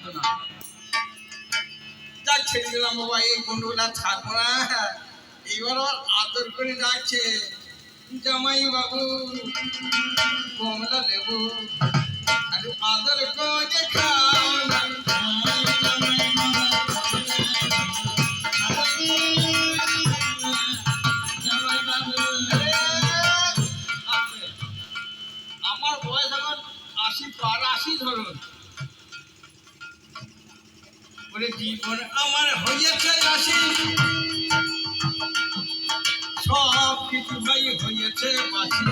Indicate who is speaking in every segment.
Speaker 1: থাকতো না। যা ছেড়ে দিলাম বাবা, এই গন্ডগোলা থাকবো না। এইবার আবার আদর করে ডাকছে, জামাই বাবু কমলা লেবু আরে আদর করে খাও না। আমার বয়স এখন 80 ধরুন, বলে জীবন আমার হয়েছে 80, সব কিছু ভাই হয়েছে বাসি।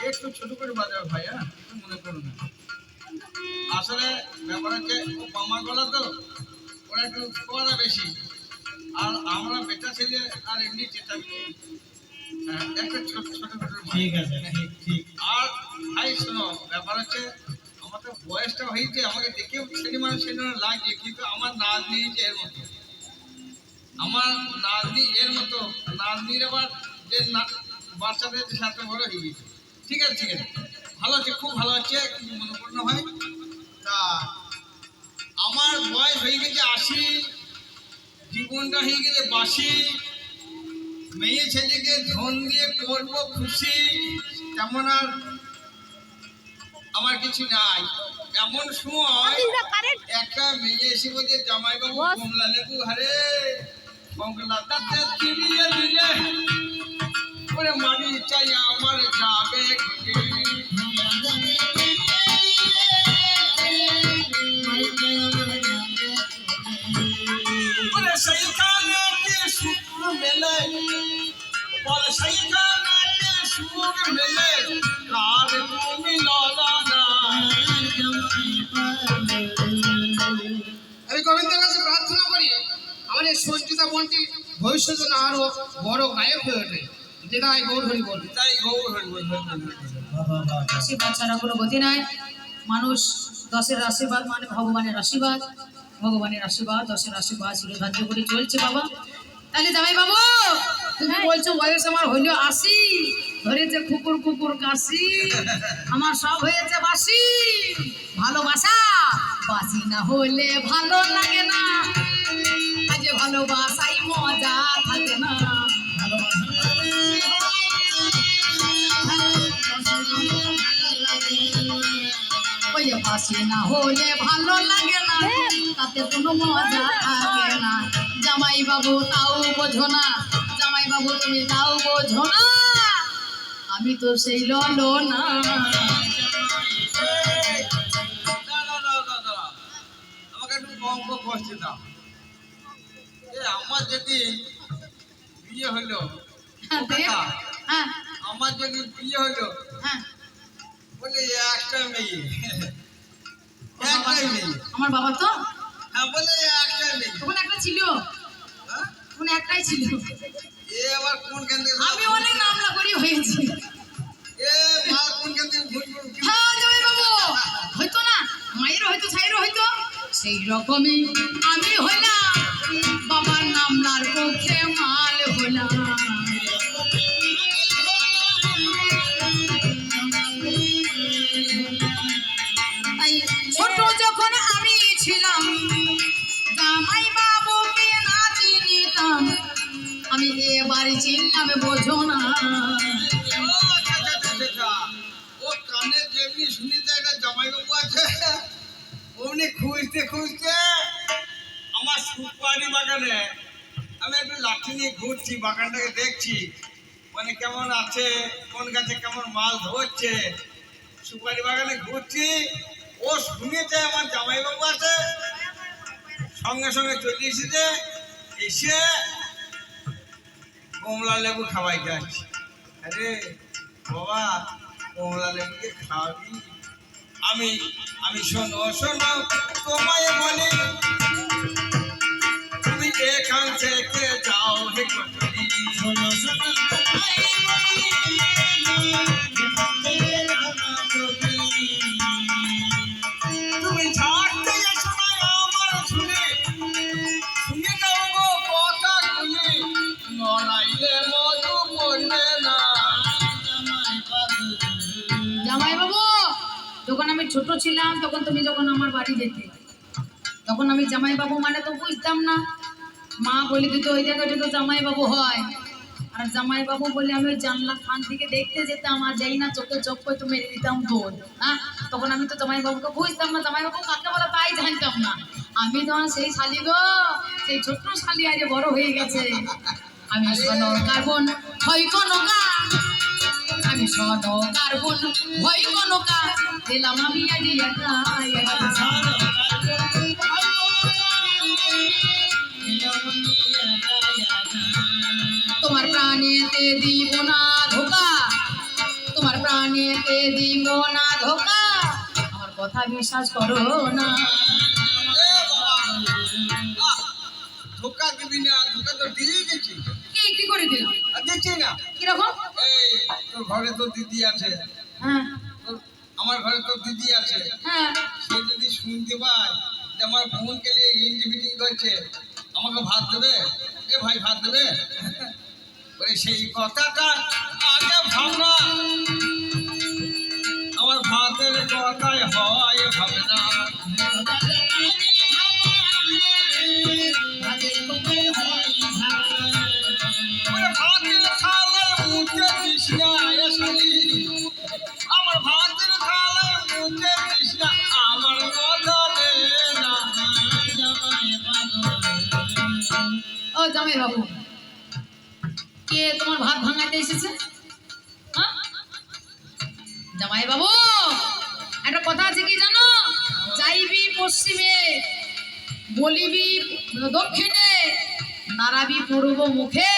Speaker 1: একটু ছোট করে বাজাও ভাই, হ্যাঁ একটু মনে করো না। আসলে ব্যাপার হচ্ছে মামা গলা তো, ওরা একটু কড়া বেশি, আর আমরা বেটা ছেলে আর এমনি চেষ্টা একটা ছোট ছোট ঠিক আছে ঠিক। আর ভাই শোনো, ব্যাপার হচ্ছে আমার তো বয়সটা হয়েছে, আমাকে দেখে ছেলে মানুষ লাগছে, কিন্তু আমার নাতনি এর মতো, আমার নাতনি এর মতো, নাতনির আবার যে বাচ্চাদের সাথে বড় হয়ে গেছে। ঠিক আছে ঠিক আছে, ভালো আছে, খুব ভালো আছে, কিছু মনোপূর্ণ হয়। তা আমার বয়স হয়ে গেছে 80, জীবনটা হয়ে গেছে বাসি, মেয়ে ছেলেকে ধন দিয়ে করবো খুশি, তেমন আর আমার কিছু নাই। এমন সময় একটা মেয়ে এসে বলছে, জামাইবাবু কমলা লেবু হারে কমলাটাতে চিবিয়ে দিলে ওরে মারি চাই আমার যাবে সেইখানে সুর মেলে, বলে সেইখানে সুর মেলে কার তুমি ললা না।
Speaker 2: আমি গোবিন্দের কাছে প্রার্থনা করি আমাদের সঞ্চিতা বোনটি ভবিষ্যতে না আরো বড় গায়ক হয়ে ওঠে। যেটাই গৌর হরি বল,
Speaker 1: তাই গৌর হরি বল।
Speaker 3: আশীর্বাদ ছাড়া কোনো গতি নাই। মানুষ দশের আশীর্বাদ মানে ভগবানের আশীর্বাদ, ভগবানের আশীর্বাদ, দশের আশীর্বাদ শিরোধার্য করে চলছে বাবা। তাহলে জামাই বাবু তুমি বলছো বয়স আমার হইল 80, ধরেছে কুকুর কুকুর কাশি, আমার সব হয়েছে বাসি, ভালোবাসা বাসি না হলে ভালো লাগে না, আজ ভালোবাসাই মজা থাকে না, ওই বাসি না হলে ভালো লাগে না, তাতে কোনো মজা থাকে না। জামাই বাবু তাও বোঝো না, জামাই বাবু তুমি তাও বোঝো না, আমি তো সেই ললো না।
Speaker 1: আমাকে একটু অঙ্ক কষতে দাও। আমার যদি বিয়ে হইলো,
Speaker 3: হ্যাঁ
Speaker 1: আমার যদি বিয়ে হইলো,
Speaker 3: হ্যাঁ,
Speaker 1: বলে একটা মেয়ে, একটাই মেয়ে,
Speaker 3: আমার বাবা তো
Speaker 1: হ্যাঁ বলে একটা মেয়ে,
Speaker 3: তখন একটা ছিল,
Speaker 1: হ্যাঁ?
Speaker 3: তখন একটাই ছিল।
Speaker 1: এ আবার কোন কেন থেকে
Speaker 3: আমি অনেক নামলা করি হয়েছি।
Speaker 1: এ মাল কোন কেন থেকে ভুল ভুল
Speaker 3: হ্যাঁ জামাই বাবু, হয়তো না মায়ের হয়তো ছাইরও হয়তো সেই রকমই আমি হইলাম, বাবার নামলার পক্ষে মাল হলাম। তাই ছোট যখন আমি ছিলাম, জামাই বাবুকে না চিনিতাম, আমি এবারে চিনলাম বোঝো না।
Speaker 1: ও কানে যেমনি শুনিতে একটা জামাইবাবু আছে, অমনি খুঁজতে খুঁজতে আমার সুপারি বাগানে আমি একটু লাঠি নিয়ে ঘুরছি, বাগানটাকে দেখছি, মানে কেমন আছে, কোন গাছে কেমন মাল ধরছে, সুপারি বাগানে ঘুরছি। ও শুনেছে আমার জামাইবাবু আছে, সঙ্গে সঙ্গে চলে এসেছে, এসে কমলা লেবু খাওয়াই যাচ্ছে। আরে বাবা কমলা লেবুকে খাওয়াবি? আমি আমি শোনো শোনো তোমায় বলি, তুমি এখান থেকে যাও হে কটরি, শোনো শোনো তুমি ছাড়তে এসো না আমার শুনে শুনে
Speaker 3: যখন আমি ছোট ছিলাম তখন তুমি যখন আমার বাড়ি যেতে, তখন আমি জামাইবাবু মানে তো বুঝতাম না। মা বলে দিত ওই জায়গাটা তো জামাইবাবু হয়, আর জামাইবাবু বলে আমি ওই জানলা খান থেকে দেখতে যেতাম, আর যাই না চোখে চোখ করে তো মেরে দিতাম দৌড়। হ্যাঁ, তখন আমি তো জামাইবাবুকে বুঝতাম না, জামাইবাবু কাকে বলে তাই জানতাম না। আমি তখন সেই শালি গো, সেই ছোট্ট শালি আজ বড় হয়ে গেছে। আমি শোনো কার্বন ভয় কনকা, আমি শোনো কার্বন ভয় কনকা, দিলাম আমি আজ একা একা। তোমার প্রাণেতে দিব না ধোকা, তোমার প্রাণেতে দিব না ধোকা, আমার কথা বিশ্বাস করো না।
Speaker 1: এ বাবা, আহ, ধোকা দিবি না, ধোকা তো দিয়ে গেছি।
Speaker 3: কি করে দিল?
Speaker 1: আর দেখছি না,
Speaker 3: কিরকম?
Speaker 1: এই তোর ঘরে তো দিদি আছে,
Speaker 3: হ্যাঁ
Speaker 1: আমার ঘরে তো দিদি আছে,
Speaker 3: হ্যাঁ,
Speaker 1: সে যদি শুনতে পায় যে আমার বোনকে নিয়ে হিন্দি মিটিং করছে, আমাকে ভাত দেবে? এ ভাই ভাত দেবে? ওই সেই কথাটা আগে ভাবনা, আমার ভাতের কথাই হয় ভাবে না। ওরে ভাতের থালায় মুখে দিস না এ শালি, আমার ভাতের থালায় মুখে দিস না, আমার কথা নে না।
Speaker 3: ও জামাই বাবু, কে তোমার ভাত ভাঙাতে এসেছে? হ্যাঁ? জামাই বাবু, একটা কথা আছে কি জানো? যাইবি পশ্চিমে, বলিবি দক্ষিণে, নাড়াবি পূর্ব মুখে,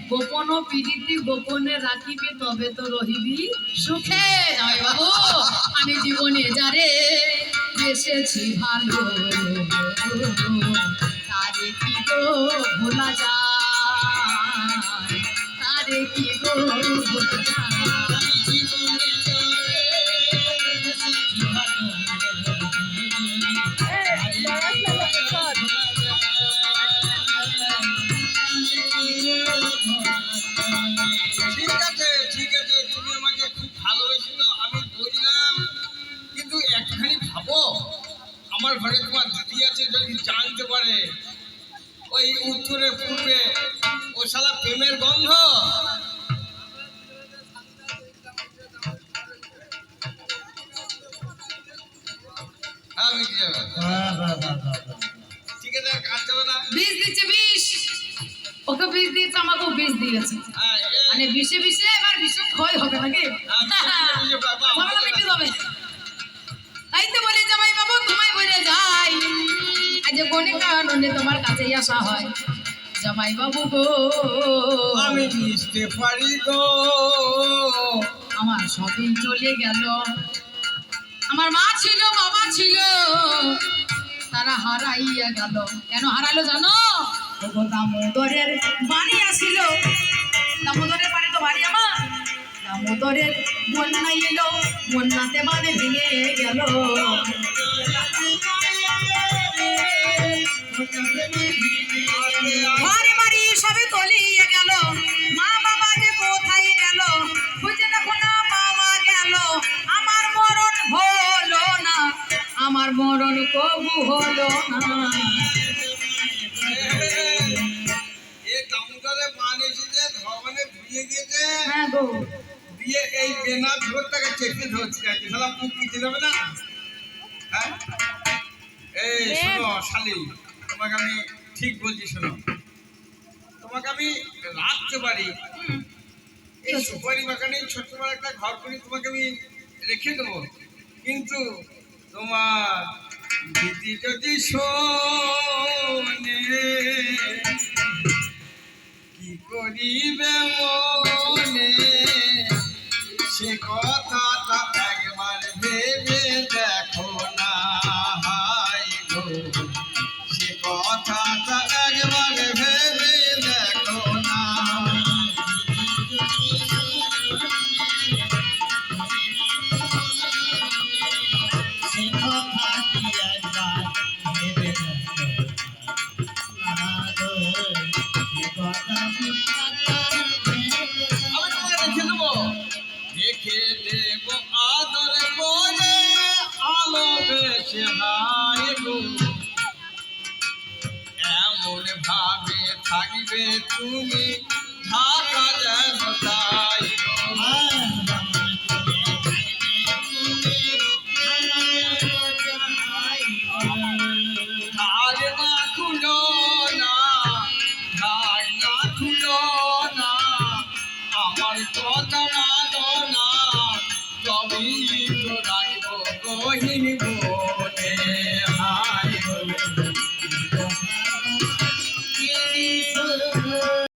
Speaker 3: গোপন পিড়িতি গোপনে রাখিবি, তবে তো রহিবি সুখে। জামাই বাবু, আমি জীবনে যারে বেসেছি ভালো, তারে কি গো ভোলা যায়, তারে কি গো ভোলা যায়।
Speaker 1: ঠিক আছে, তুমি আমাকে খুব ভালোবেসেছ, আমি বুঝলাম, কিন্তু একটুখানি ভাবো, আমার ঘরে তোমার দিদি আছে, যদি জানতে পারে ওই উত্তরে পূর্বে ও শালা প্রেমের গন্ধ। হ্যাঁ মিটে যাবে, ঠিক আছে, আর কাঁদতে হবে না।
Speaker 3: বিষ দিচ্ছে বিষ, ওকে বিষ দিয়েছে, আমাকেও বিষ দিয়েছে,
Speaker 1: হ্যাঁ,
Speaker 3: মানে বিষে বিষে এবার বিষে ক্ষয় হবে নাকি? ঝামেলা মিটে যাবে। তাই তো বলি জামাই বাবু, তোমায় বলে যাই, আজ কোনে কারণে তোমার কাছেই আসা হয়। জামাই বাবু গো,
Speaker 1: আমি মিশতে পারি গো,
Speaker 3: আমার সবই চলে গেল, আমার মা ছিল বাবা ছিল, তারা হারাইয়া গেল। কেন হারালো জানো? ওগো দামোদরের বাড়ি আসিল, দামোদরের বাড়ি তো বাড়ি আমার, দামোদরের বন্যা এলো, বন্যাতে বাড়ি ভেঙে গেল। ঘর বাড়ি সবে তলিয়ে গেল, মা বাবা যে কোথায় গেল, খুঁজে দেখো না পাওয়া গেল, আমার মরণ হলো না, আমার মরণ কবু হলো না।
Speaker 1: এ দামোদরে বান এসেছে, ধবনে ধুয়ে গিয়েছে,
Speaker 3: হ্যাঁ গো,
Speaker 1: দিয়ে এই বেনা ঝোরটাকে চেপে ধরছে আর কি, শালা পুক দিতে যাবে না। হ্যাঁ, এই শোনো শালি, তোমাকে আমি ঠিক বলছি, শোনো, তোমাকে আমি রাখতে পারি, এই সুপারি বাগানে ছোট্ট বড় একটা ঘর করে তোমাকে আমি রেখে দেবো, কিন্তু তোমার দিদি যদি শোনে কি করিবে মনে, সে কথাটা একবার ভেবে দেখো না, হাই গো, সে কথাটা একবার ভেবে দেখো না। আমি তোমাকে রেখে দেবো, রেখে দেবো আদর করে, সে হায় গো এমন ভাবে থাকবে তুমি ঢাকা যেন তাই ধার না খুলো না ধার না খুলো না আমার কথা মানো না তবেই তো রাখবো কহিব